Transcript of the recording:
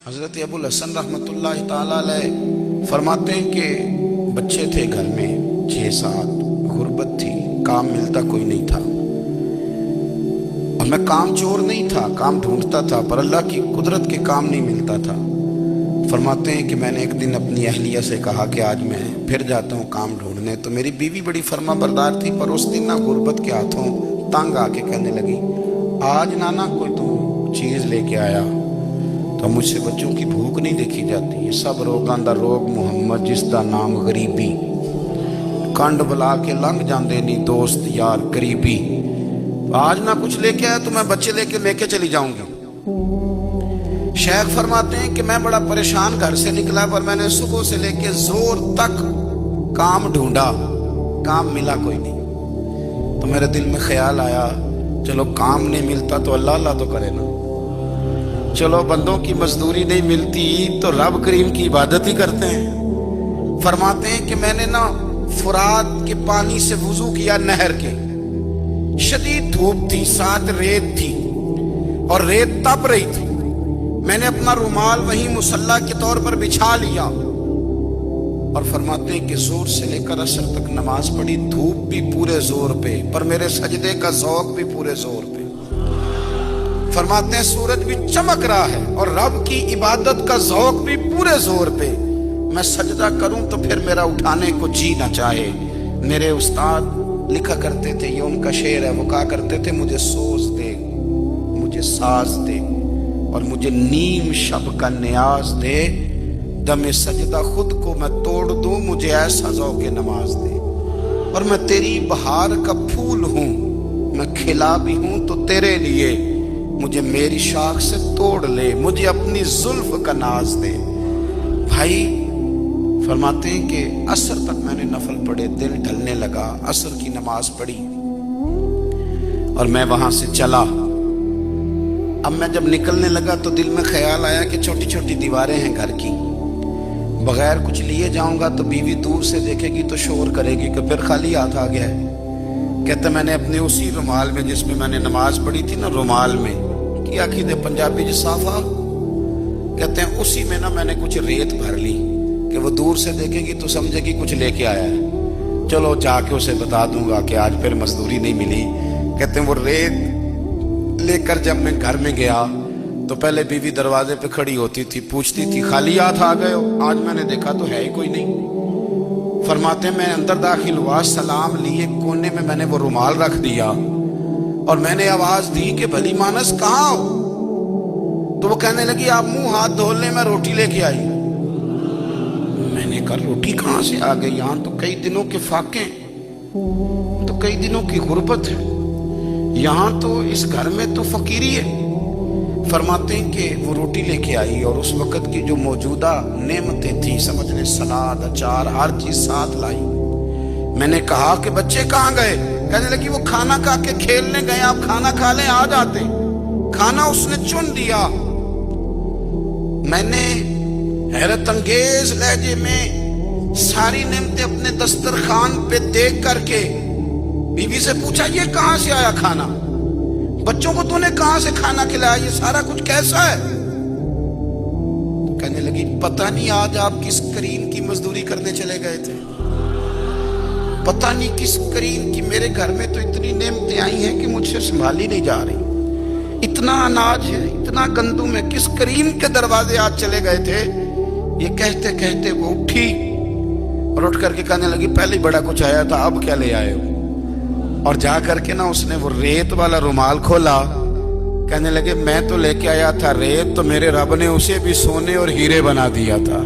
حضرت ابو الحسن رحمتاللہ تعالیٰ علیہ فرماتے ہیں کہ بچے تھے گھر میں 6-7، غربت تھی، کام ملتا کوئی نہیں تھا، اور میں کام چور نہیں تھا، کام ڈھونڈتا تھا، پر اللہ کی قدرت کے کام نہیں ملتا تھا۔ فرماتے ہیں کہ میں نے ایک دن اپنی اہلیہ سے کہا کہ آج میں پھر جاتا ہوں کام ڈھونڈنے، تو میری بیوی بڑی فرما بردار تھی، پر اس دن نہ غربت کے ہاتھوں تنگ آ کے کہنے لگی آج نانا کوئی تو چیز لے کے آیا، تو مجھ سے بچوں کی بھوک نہیں دیکھی جاتی، یہ سب روگاں دا روگ محمد جس دا نام غریبی، کنڈ بلا کے لنگ جاندے نہیں دوست یار قریبی، آج نہ کچھ لے کے آیا تو میں بچے لے کے چلی جاؤں گی۔ شیخ فرماتے ہیں کہ میں بڑا پریشان گھر سے نکلا، پر میں نے صبح سے لے کے زور تک کام ڈھونڈا، کام ملا کوئی نہیں، تو میرے دل میں خیال آیا چلو کام نہیں ملتا تو اللہ تو کرے نا، چلو بندوں کی مزدوری نہیں ملتی تو رب کریم کی عبادت ہی کرتے ہیں۔ فرماتے ہیں کہ میں نے نا فرات کے پانی سے وضو کیا، نہر کے، شدید دھوپ تھی، ساتھ ریت تھی اور ریت تپ رہی تھی، میں نے اپنا رومال وہیں مصلی کے طور پر بچھا لیا، اور فرماتے ہیں کہ زور سے لے کر عصر تک نماز پڑھی، دھوپ بھی پورے زور پہ، پر میرے سجدے کا ذوق بھی پورے زور پہ۔ فرماتے ہیں سورج بھی چمک رہا ہے اور رب کی عبادت کا ذوق بھی پورے زور پہ، میں سجدہ کروں تو پھر میرا اٹھانے کو جی نہ چاہے۔ میرے استاد لکھا کرتے تھے، یہ ان کا شعر ہے، وہ کہا کرتے تھے مجھے سوز دے، مجھے ساز دے، اور مجھے نیم شب کا نیاز دے، دم سجدہ خود کو میں توڑ دوں، مجھے ایسا ذوق نماز دے، اور میں تیری بہار کا پھول ہوں، میں کھلا بھی ہوں تو تیرے لیے، مجھے میری شاخ سے توڑ لے، مجھے اپنی زلف کا ناز دے۔ بھائی فرماتے ہیں کہ عصر تک میں نے نفل پڑھے، دل ڈھلنے لگا، عصر کی نماز پڑھی اور میں وہاں سے چلا۔ اب میں جب نکلنے لگا تو دل میں خیال آیا کہ چھوٹی چھوٹی دیواریں ہیں گھر کی، بغیر کچھ لیے جاؤں گا تو بیوی دور سے دیکھے گی تو شور کرے گی کہ پھر خالی ہاتھ آ گیا ہے۔ کہتے میں نے اپنے اسی رومال میں جس میں میں نے نماز پڑھی تھی نا، رومال میں کی آخی دے پنجابی جو صافہ کہتے ہیں، اسی میں نا میں نے کچھ ریت بھر لی کہ وہ دور سے دیکھے گی تو سمجھے گی کچھ لے کے آیا ہے، چلو جا کے اسے بتا دوں گا کہ آج پھر مزدوری نہیں ملی۔ کہتے ہیں وہ ریت لے کر جب میں گھر میں گیا تو پہلے بیوی دروازے پہ کھڑی ہوتی تھی، پوچھتی تھی خالی ہاتھ آ گئے ہو؟ آج میں نے دیکھا تو ہے ہی کوئی نہیں۔ فرماتے ہیں میں اندر داخل ہوا، سلام لیے، کونے میں نے وہ رومال رکھ دیا اور میں نے آواز دی کہ بھلی مانس کہاں ہو؟ تو وہ کہنے لگی آپ منہ ہاتھ دھو لیں، میں روٹی لے کے آئی۔ میں نے کہا روٹی کہاں سے آ گئی؟ یہاں تو کئی دنوں کے فاقے، تو کئی دنوں کی غربت ہے، یہاں تو اس گھر میں تو فقیری ہے۔ فرماتے ہیں کہ وہ روٹی لے کے آئی اور اس وقت کی جو موجودہ نعمتیں تھیں، سمجھ لیں سلاد، اچار، ہر چیز ساتھ لائی۔ میں نے کہا کہ بچے کہاں گئے؟ کہنے لگی وہ کھانا کھا کے کھیلنے گئے، آپ کھانا کھا لیں آ جاتے۔ کھانا اس نے چن دیا۔ میں نے حیرت انگیز لہجے میں ساری نعمتیں اپنے دسترخوان پہ دیکھ کر کے بیوی سے پوچھا یہ کہاں سے آیا کھانا؟ بچوں کو تو نے کہاں سے کھانا کھلایا؟ یہ سارا کچھ کیسا ہے؟ کہنے لگی پتہ نہیں آج آپ کس کریم کی مزدوری کرنے چلے گئے تھے، پتہ نہیں کس کریم کی، میرے گھر میں تو اتنی نعمتیں آئی ہیں کہ مجھ سے سنبھالی نہیں جا رہی، اتنا اناج ہے، اتنا گندم ہے، کس کریم کے دروازے آج چلے گئے تھے؟ یہ کہتے کہتے وہ اٹھی اور اٹھ کر کے کہنے لگی پہلے بڑا کچھ آیا تھا، اب کیا لے آئے ہو؟ اور جا کر کے نا اس نے وہ ریت والا رومال کھولا، کہنے لگے میں تو لے کے آیا تھا ریت، تو میرے رب نے اسے بھی سونے اور ہیرے بنا دیا تھا۔